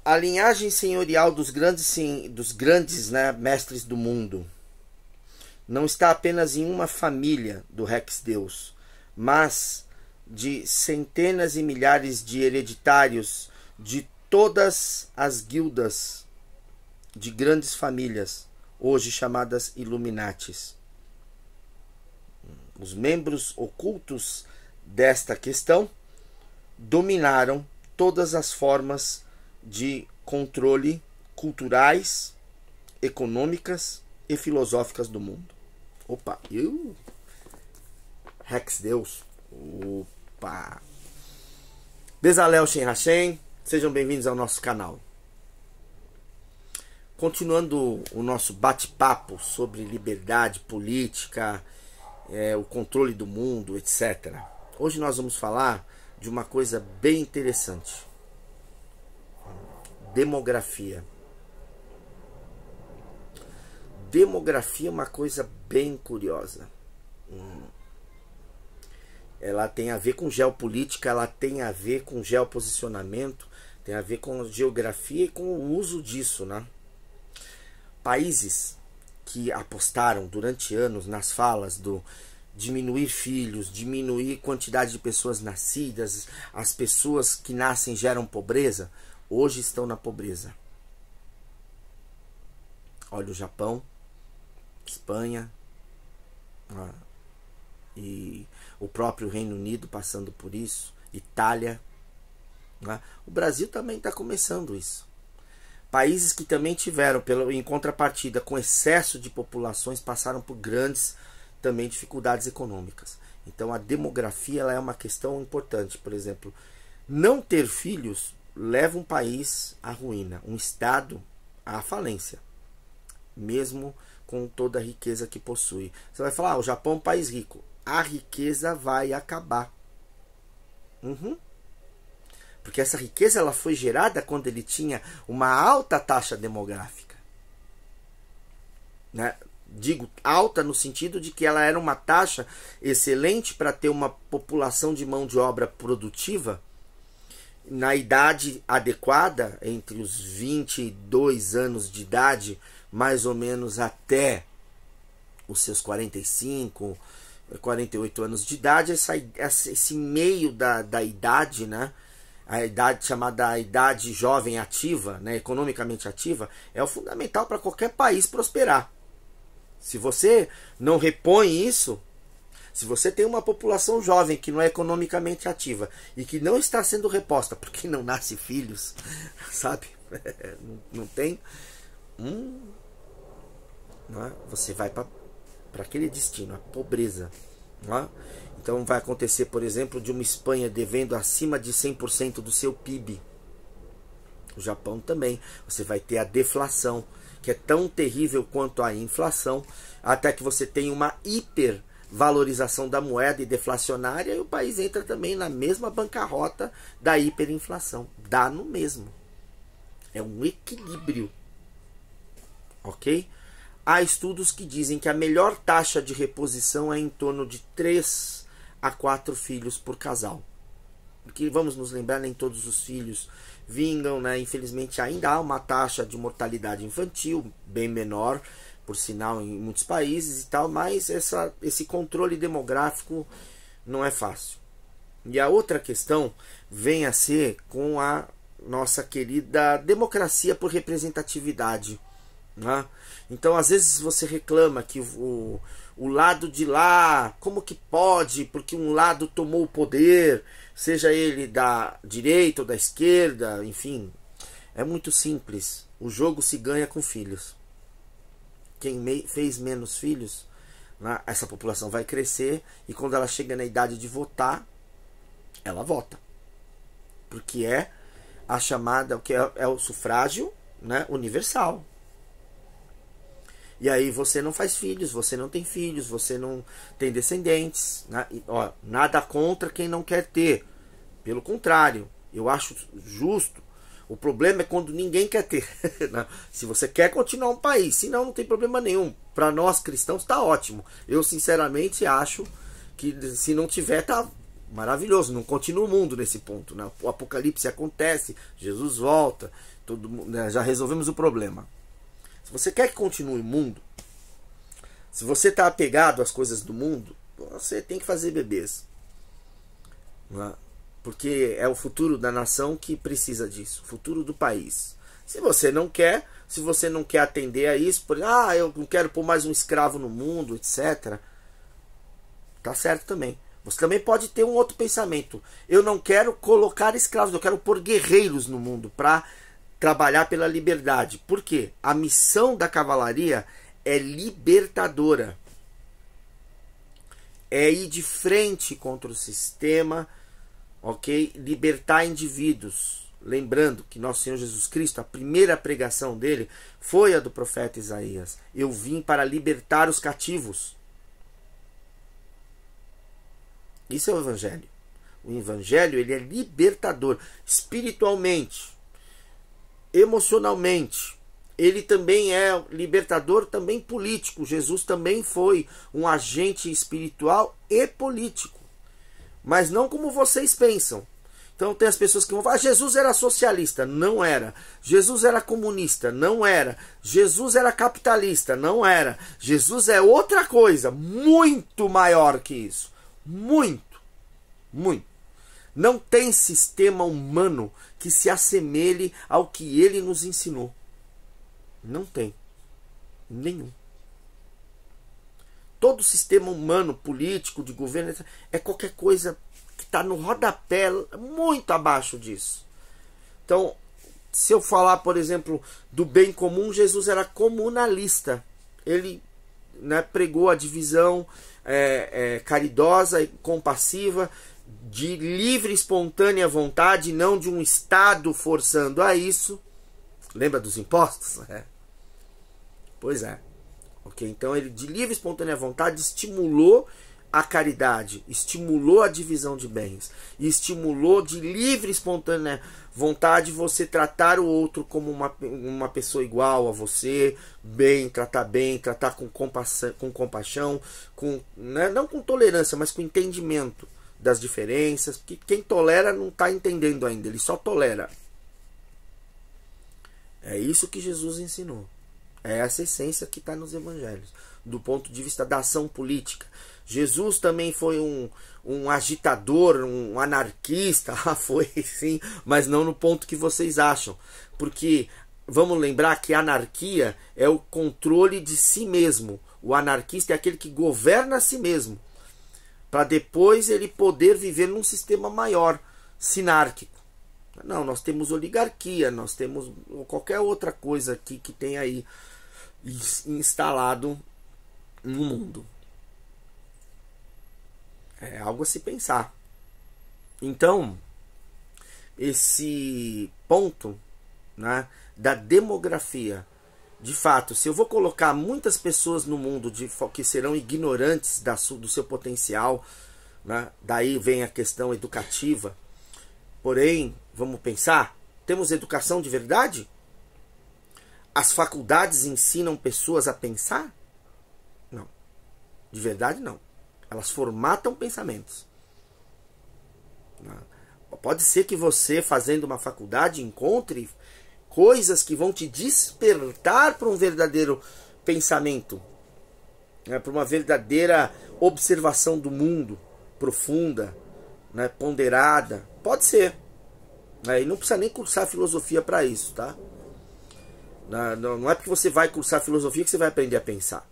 A linhagem senhorial dos grandes, né, mestres do mundo não está apenas em uma família do Rex Deus, mas de centenas e milhares de hereditários de todas as guildas de grandes famílias, hoje chamadas Illuminatis. Os membros ocultos desta questão dominaram todas as formas de controle culturais, econômicas e filosóficas do mundo. Opa, Rex Deus. Opa. Bezalel Shen Hashem, sejam bem-vindos ao nosso canal. Continuando o nosso bate-papo sobre liberdade política, o controle do mundo, etc. Hoje nós vamos falar de uma coisa bem interessante. Demografia. Demografia é uma coisa bem curiosa. Ela tem a ver com geopolítica, ela tem a ver com geoposicionamento, tem a ver com geografia e com o uso disso, né? Países que apostaram durante anos nas falas do diminuir filhos, diminuir quantidade de pessoas nascidas, as pessoas que nascem geram pobreza, hoje estão na pobreza. Olha o Japão, Espanha, e o próprio Reino Unido passando por isso, Itália, né? O Brasil também está começando isso. Países que também tiveram, em contrapartida com excesso de populações, passaram por grandes também dificuldades econômicas. Então a demografia ela é uma questão importante. Por exemplo, não ter filhos leva um país à ruína, um estado à falência, mesmo com toda a riqueza que possui. Você vai falar, o Japão é um país rico. A riqueza vai acabar. Porque essa riqueza ela foi gerada quando ele tinha uma alta taxa demográfica, né? Digo alta no sentido de que ela era uma taxa excelente para ter uma população de mão de obra produtiva na idade adequada, entre os 22 anos de idade, mais ou menos até os seus 45, 48 anos de idade, esse meio da idade, né? A idade chamada idade jovem ativa, né? Economicamente ativa, é o fundamental para qualquer país prosperar. Se você não repõe isso, se você tem uma população jovem que não é economicamente ativa e que não está sendo reposta porque não nasce filhos, sabe? Não tem, não é? Você vai para aquele destino, a pobreza. Não é? Então vai acontecer, por exemplo, de uma Espanha devendo acima de 100% do seu PIB. O Japão também. Você vai ter a deflação, que é tão terrível quanto a inflação, até que você tem uma hipervalorização da moeda e deflacionária, e o país entra também na mesma bancarrota da hiperinflação. Dá no mesmo. É um equilíbrio. Ok? Há estudos que dizem que a melhor taxa de reposição é em torno de 3 a 4 filhos por casal. Porque vamos nos lembrar, nem todos os filhos vingam, né? Infelizmente ainda há uma taxa de mortalidade infantil bem menor, por sinal, em muitos países e tal, mas esse controle demográfico não é fácil. E a outra questão vem a ser com a nossa querida democracia por representatividade, né? Então às vezes você reclama que o lado de lá, como que pode, porque um lado tomou o poder, seja ele da direita ou da esquerda, enfim. É muito simples, o jogo se ganha com filhos. Quem fez menos filhos, né, essa população vai crescer, e quando ela chega na idade de votar, ela vota, porque é a chamada, o que é o sufrágio, né, universal. E aí você não faz filhos, você não tem filhos, você não tem descendentes, né? E, ó, nada contra quem não quer ter. Pelo contrário, eu acho justo. O problema é quando ninguém quer ter. Se você quer continuar um país, senão não tem problema nenhum. Para nós cristãos está ótimo. Eu sinceramente acho que se não tiver, tá Maravilhoso, não continua o mundo nesse ponto, né? O apocalipse acontece, Jesus volta, né? Já resolvemos o problema. Se você quer que continue o mundo, se você está apegado às coisas do mundo, você tem que fazer bebês, né? Porque é o futuro da nação que precisa disso, o futuro do país. Se você não quer atender a isso, eu não quero pôr mais um escravo no mundo, etc. Tá certo também. Você também pode ter um outro pensamento. Eu não quero colocar escravos, eu quero pôr guerreiros no mundo para trabalhar pela liberdade. Por quê? A missão da cavalaria é libertadora. É ir de frente contra o sistema, ok? Libertar indivíduos. Lembrando que nosso Senhor Jesus Cristo, a primeira pregação dele foi a do profeta Isaías. Eu vim para libertar os cativos. Isso é o Evangelho. O Evangelho, ele é libertador espiritualmente, emocionalmente. Ele também é libertador, também político. Jesus também foi um agente espiritual e político. Mas não como vocês pensam. Então tem as pessoas que vão falar, Jesus era socialista. Não era. Jesus era comunista. Não era. Jesus era capitalista. Não era. Jesus é outra coisa, muito maior que isso. Muito. Não tem sistema humano que se assemelhe ao que ele nos ensinou. Não tem. Nenhum. Todo sistema humano, político, de governo, é qualquer coisa que está no rodapé, muito abaixo disso. Então, se eu falar, por exemplo, do bem comum, Jesus era comunalista. Ele, né, pregou a divisão caridosa e compassiva, de livre e espontânea vontade, não de um Estado forçando a isso. Lembra dos impostos? Pois é. Ok, então ele, de livre e espontânea vontade, estimulou a caridade, estimulou a divisão de bens, e estimulou de livre e espontânea vontade você tratar o outro como uma pessoa igual a você, tratar com compaixão, né, não com tolerância, mas com entendimento das diferenças, porque quem tolera não está entendendo ainda, ele só tolera. É isso que Jesus ensinou. É essa essência que está nos evangelhos, do ponto de vista da ação política. Jesus também foi um agitador, um anarquista, foi sim, mas não no ponto que vocês acham. Porque vamos lembrar que a anarquia é o controle de si mesmo. O anarquista é aquele que governa a si mesmo, para depois ele poder viver num sistema maior, sinárquico. Não, nós temos oligarquia, nós temos qualquer outra coisa aqui que tem aí instalado no mundo. É algo a se pensar. Então, esse ponto, né, da demografia, de fato, se eu vou colocar muitas pessoas no mundo que serão ignorantes do seu potencial, né, daí vem a questão educativa. Porém, vamos pensar, temos educação de verdade? As faculdades ensinam pessoas a pensar? Não. De verdade, não. Elas formatam pensamentos. Pode ser que você, fazendo uma faculdade, encontre coisas que vão te despertar para um verdadeiro pensamento, né, para uma verdadeira observação do mundo, profunda, né, ponderada. Pode ser. E não precisa nem cursar filosofia para isso, tá? Não é porque você vai cursar filosofia que você vai aprender a pensar.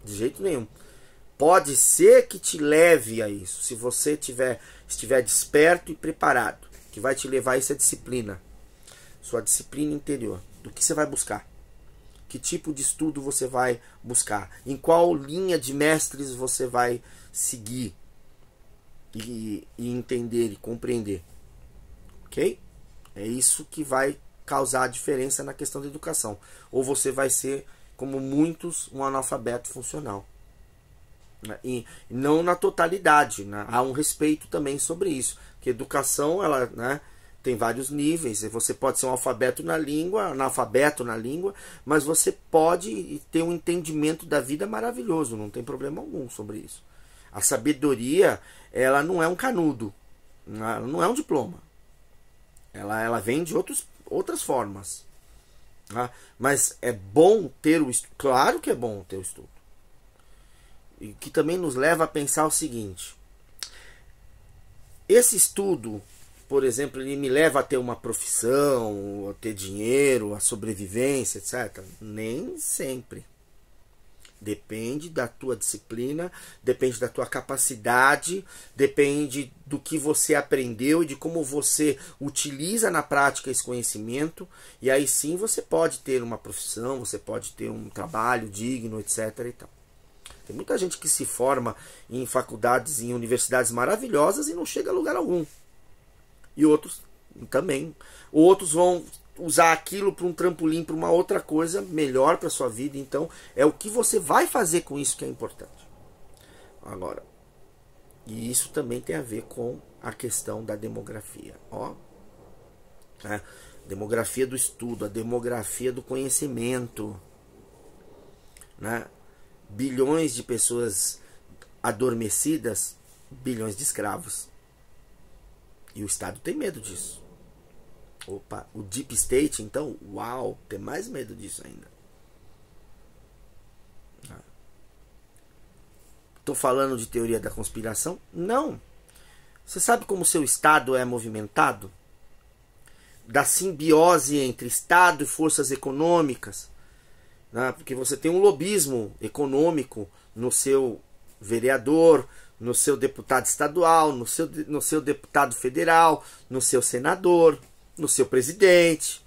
De jeito nenhum. Pode ser que te leve a isso, se você estiver desperto e preparado, que vai te levar a essa disciplina, sua disciplina interior, do que você vai buscar, que tipo de estudo você vai buscar, em qual linha de mestres você vai seguir e entender e compreender, ok? É isso que vai causar a diferença na questão da educação. Ou você vai ser, como muitos, um analfabeto funcional. E não na totalidade, né? Há um respeito também sobre isso, que educação, ela, né, tem vários níveis. Você pode ser um analfabeto na língua, mas você pode ter um entendimento da vida maravilhoso, não tem problema algum sobre isso. A sabedoria, ela não é um canudo, ela não é um diploma. Ela vem de outras formas. Tá? Mas é bom ter o estudo. Claro que é bom ter o estudo. E que também nos leva a pensar o seguinte. Esse estudo, por exemplo, ele me leva a ter uma profissão, a ter dinheiro, a sobrevivência, etc. Nem sempre. Depende da tua disciplina, depende da tua capacidade, depende do que você aprendeu e de como você utiliza na prática esse conhecimento. E aí sim você pode ter uma profissão, você pode ter um trabalho digno, etc. e tal. Tem muita gente que se forma em faculdades, em universidades maravilhosas e não chega a lugar algum. E outros também. Outros vão usar aquilo para um trampolim, para uma outra coisa melhor para sua vida. Então, é o que você vai fazer com isso que é importante. Agora, e isso também tem a ver com a questão da demografia. Ó, demografia do estudo, a demografia do conhecimento, né? Bilhões de pessoas adormecidas, bilhões de escravos. E o Estado tem medo disso. Opa, o Deep State, então, uau, tem mais medo disso ainda. Estou falando de teoria da conspiração? Não. Você sabe como o seu Estado é movimentado? Da simbiose entre Estado e forças econômicas. Né? Porque você tem um lobismo econômico no seu vereador, no seu deputado estadual, no seu deputado federal, no seu senador, no seu presidente.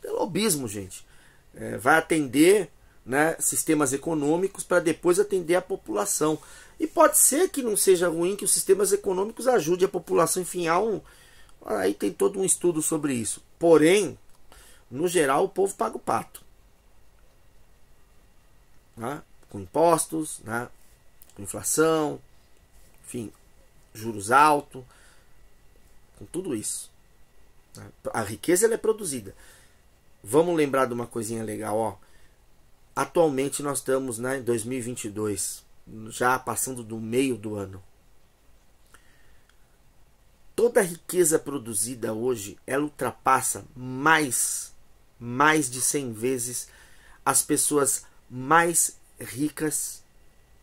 É lobismo, gente. Vai atender, né, sistemas econômicos para depois atender a população. E pode ser que não seja ruim que os sistemas econômicos ajudem a população, enfim, aí tem todo um estudo sobre isso. Porém, no geral, o povo paga o pato. Né? Com impostos, né? Com inflação, enfim, juros altos, com tudo isso. A riqueza ela é produzida. Vamos lembrar de uma coisinha legal, ó. Atualmente nós estamos, né, em 2022, já passando do meio do ano. Toda a riqueza produzida hoje, ela ultrapassa mais de 100 vezes as pessoas mais ricas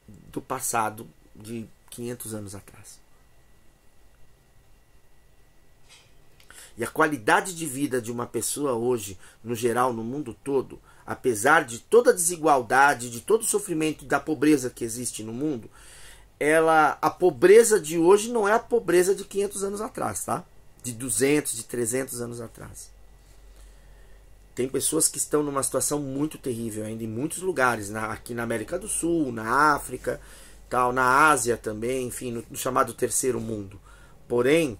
do passado, de 500 anos atrás. E a qualidade de vida de uma pessoa hoje, no geral, no mundo todo, apesar de toda a desigualdade, de todo o sofrimento da pobreza que existe no mundo, a pobreza de hoje não é a pobreza de 500 anos atrás, tá? De 200, de 300 anos atrás. Tem pessoas que estão numa situação muito terrível ainda em muitos lugares, aqui na América do Sul, na África, tal, na Ásia também, enfim, no chamado terceiro mundo. Porém,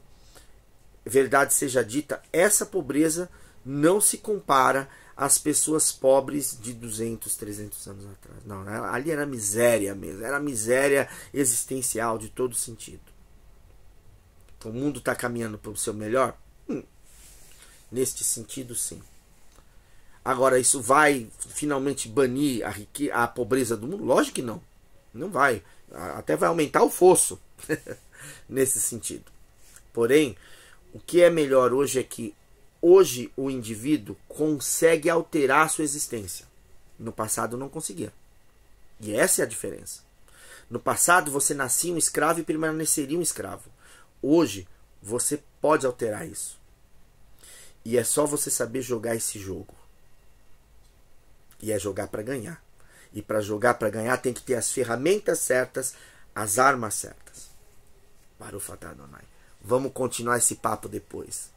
verdade seja dita, essa pobreza não se compara às pessoas pobres de 200, 300 anos atrás. Não, ali era miséria mesmo, era miséria existencial de todo sentido. O mundo está caminhando para o seu melhor? Neste sentido, sim. Agora, isso vai finalmente banir a pobreza do mundo? Lógico que não. Não vai. Até vai aumentar o fosso nesse sentido. Porém, o que é melhor hoje é que hoje o indivíduo consegue alterar a sua existência. No passado não conseguia. E essa é a diferença. No passado você nascia um escravo e permaneceria um escravo. Hoje você pode alterar isso. E é só você saber jogar esse jogo. E é jogar para ganhar. E para jogar para ganhar tem que ter as ferramentas certas, as armas certas. Baruch atah Adonai. Vamos continuar esse papo depois.